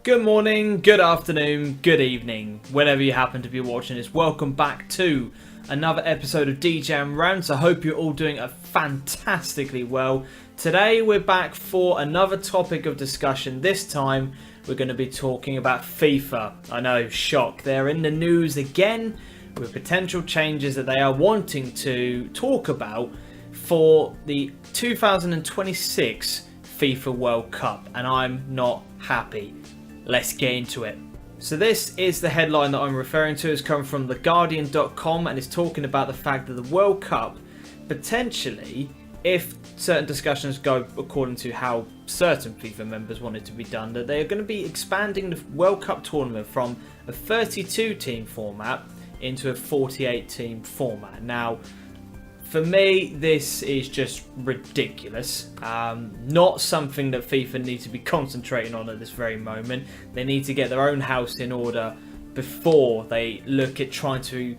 Good morning, good afternoon, good evening, whenever you happen to be watching this. Welcome back to another episode of DeeJam Rants. I hope you're all doing fantastically well. Today we're back for another topic of discussion. This time we're going to be talking about FIFA. I know, shock. They're in the news again with potential changes that they are wanting to talk about for the 2026 FIFA World Cup, and I'm not happy. Let's get into it. So this is the headline that I'm referring to. It's come from theguardian.com and it's talking about the fact that the World Cup, potentially, if certain discussions go according to how certain FIFA members want it to be done, that they are going to be expanding the World Cup tournament from a 32-team format into a 48-team format. Now, for me, this is just ridiculous. Not something that FIFA need to be concentrating on at this very moment. They need to get their own house in order before they look at trying to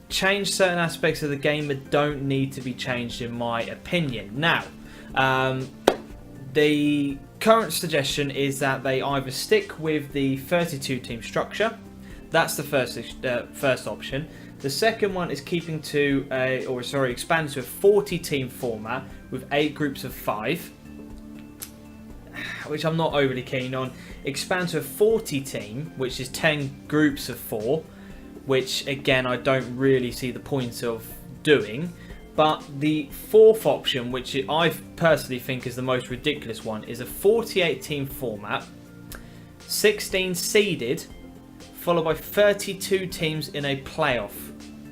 change certain aspects of the game that don't need to be changed, in my opinion. Now, the current suggestion is that they either stick with the 32-team structure. That's the first option. The second one is expand to a 40-team format with 8 groups of 5, which I'm not overly keen on. Expand to a 40-team, which is 10 groups of 4, which again I don't really see the point of doing. But the fourth option, which I personally think is the most ridiculous one, is a 48-team format, 16 seeded, followed by 32 teams in a playoff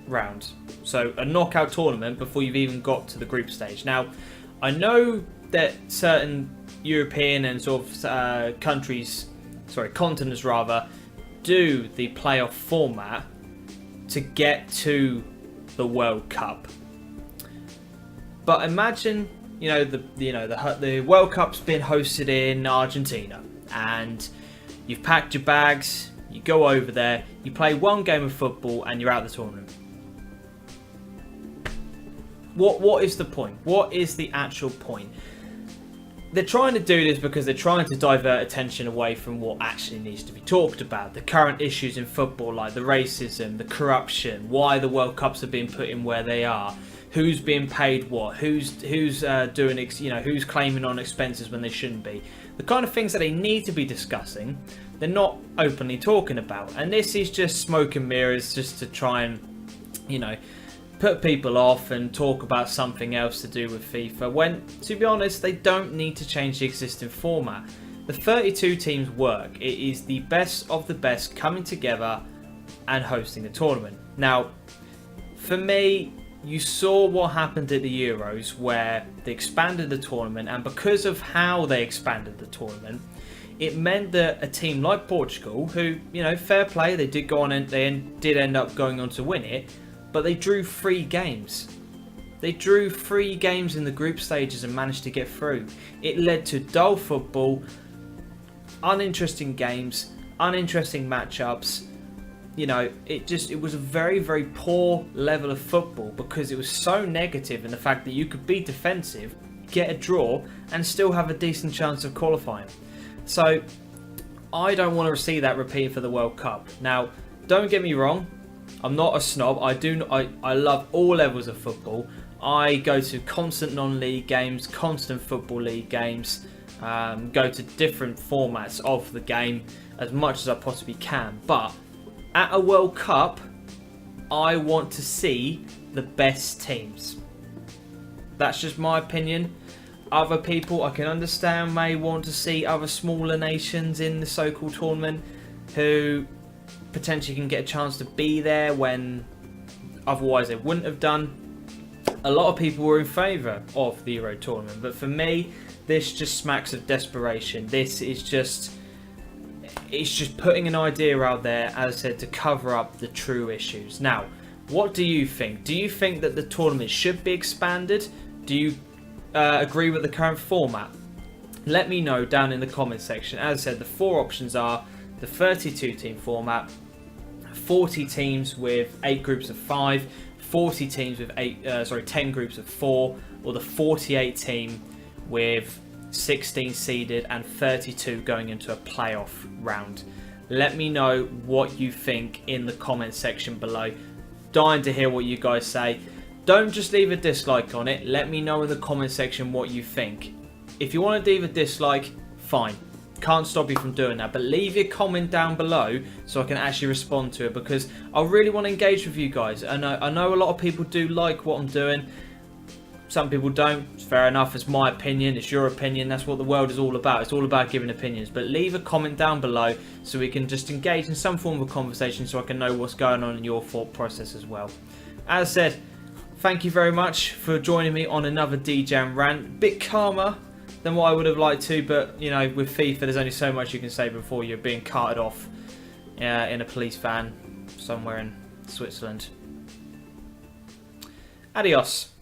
round. So a knockout tournament before you've even got to the group stage. Now, I know that certain European and sort of continents rather, do the playoff format to get to the World Cup. But imagine, the World Cup's been hosted in Argentina, and you've packed your bags. You go over there, you play one game of football, and you're out of the tournament. What is the point? What is the actual point? They're trying to do this because they're trying to divert attention away from what actually needs to be talked about. The current issues in football, like the racism, the corruption, why the World Cups are being put in where they are, who's being paid what, who's claiming on expenses when they shouldn't be. The kind of things that they need to be discussing, they're not openly talking about. And this is just smoke and mirrors, just to try and, put people off and talk about something else to do with FIFA, when, to be honest, they don't need to change the existing format. The 32 teams work. It is the best of the best coming together and hosting a tournament. Now, for me, you saw what happened at the Euros, where they expanded the tournament, and because of how they expanded the tournament, it meant that a team like Portugal, who, fair play, they did go on and they did end up going on to win it, but they drew 3 games. They drew 3 games in the group stages and managed to get through. It led to dull football, uninteresting games, uninteresting matchups. It was a very, very poor level of football because it was so negative in the fact that you could be defensive, get a draw, and still have a decent chance of qualifying. So, I don't want to see that repeated for the World Cup. Now, don't get me wrong, I'm not a snob. I love all levels of football. I go to constant non-league games, constant football league games, go to different formats of the game as much as I possibly can. But at a World Cup, I want to see the best teams. That's just my opinion. Other people, I can understand, may want to see other smaller nations in the so-called tournament who potentially can get a chance to be there when otherwise they wouldn't have done. A lot of people were in favour of the Euro tournament, but for me, this just smacks of desperation. It's just putting an idea out there, as I said, to cover up the true issues. Now, what do you think? Do you think that the tournament should be expanded? Do you agree with the current format? Let me know down in the comment section. As I said, the 4 options are the 32-team format, 40 teams with 8 groups of 5, 40 teams with 10 groups of 4, or the 48 team with 16 seeded and 32 going into a playoff round. Let me know what you think in the comment section below. Dying to hear what you guys say. Don't just leave a dislike on it. Let me know in the comment section what you think. If you want to leave a dislike, fine. Can't stop you from doing that. But leave your comment down below so I can actually respond to it, because I really want to engage with you guys. And I know a lot of people do like what I'm doing. Some people don't. It's fair enough. It's my opinion. It's your opinion. That's what the world is all about. It's all about giving opinions. But leave a comment down below so we can just engage in some form of a conversation so I can know what's going on in your thought process as well. As I said, thank you very much for joining me on another DeeJam rant. Bit calmer than what I would have liked to, but you know, with FIFA there's only so much you can say before you're being carted off in a police van somewhere in Switzerland. Adios.